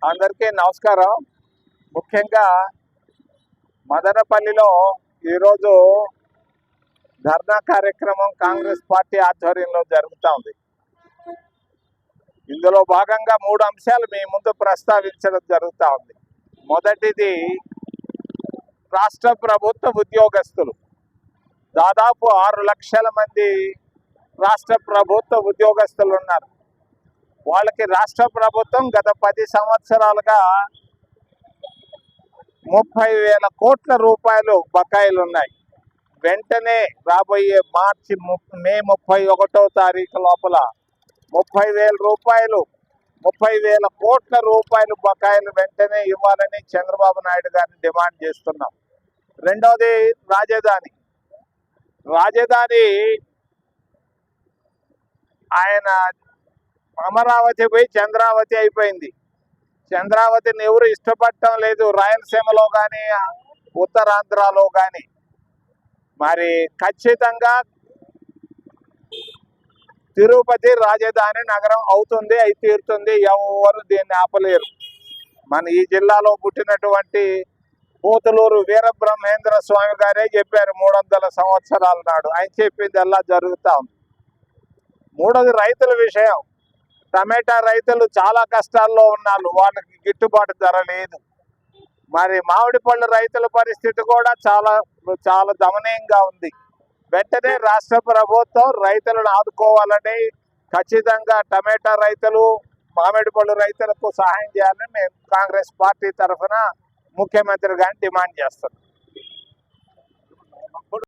అందరికీ నమస్కారం. ముఖ్యంగా మదనపల్లిలో ఈరోజు ధర్నా కార్యక్రమం కాంగ్రెస్ పార్టీ ఆధ్వర్యంలో జరుగుతూ ఉంది. ఇందులో భాగంగా 3 అంశాలు మీ ముందు ప్రస్తావించడం జరుగుతూ ఉంది. మొదటిది, రాష్ట్ర ప్రభుత్వ ఉద్యోగస్తులు దాదాపు 6 లక్షల మంది రాష్ట్ర ప్రభుత్వ ఉద్యోగస్తులు ఉన్నారు. వాళ్ళకి రాష్ట్ర ప్రభుత్వం గత 10 సంవత్సరాలుగా 30,000 కోట్ల రూపాయలు బకాయిలు ఉన్నాయి. వెంటనే రాబోయే మే 31వ తారీఖు లోపల 30,000 కోట్ల రూపాయలు బకాయిలు వెంటనే ఇవ్వాలని చంద్రబాబు నాయుడు గారిని డిమాండ్ చేస్తున్నాం. రెండవది, రాజధాని ఆయన అమరావతి పోయి చంద్రావతి అయిపోయింది. చంద్రావతిని ఎవరు ఇష్టపడటం లేదు, రాయలసీమలో కానీ ఉత్తరాంధ్రలో కానీ. మరి ఖచ్చితంగా తిరుపతి రాజధాని నగరం అవుతుంది, అయి తీరుతుంది. ఎవరు దీన్ని ఆపలేరు. మన ఈ జిల్లాలో పుట్టినటువంటి పోతులూరు వీరబ్రహ్మేంద్ర స్వామి గారే చెప్పారు 300 సంవత్సరాల నాడు. ఆయన చెప్పింది అలా జరుగుతూ ఉంది. మూడోది, రైతుల విషయం. టమాటా రైతులు చాలా కష్టాల్లో ఉన్నారు, వాళ్ళకి గిట్టుబాటు ధర లేదు. మరి మామిడి పళ్ళు రైతుల పరిస్థితి కూడా చాలా దమనీయంగా ఉంది. వెంటనే రాష్ట్ర ప్రభుత్వం రైతులను ఆదుకోవాలని, ఖచ్చితంగా టమాటా రైతులు, మామిడి పళ్ళు రైతులకు సహాయం చేయాలని మేము కాంగ్రెస్ పార్టీ తరఫున ముఖ్యమంత్రి గారిని డిమాండ్ చేస్తున్నాం.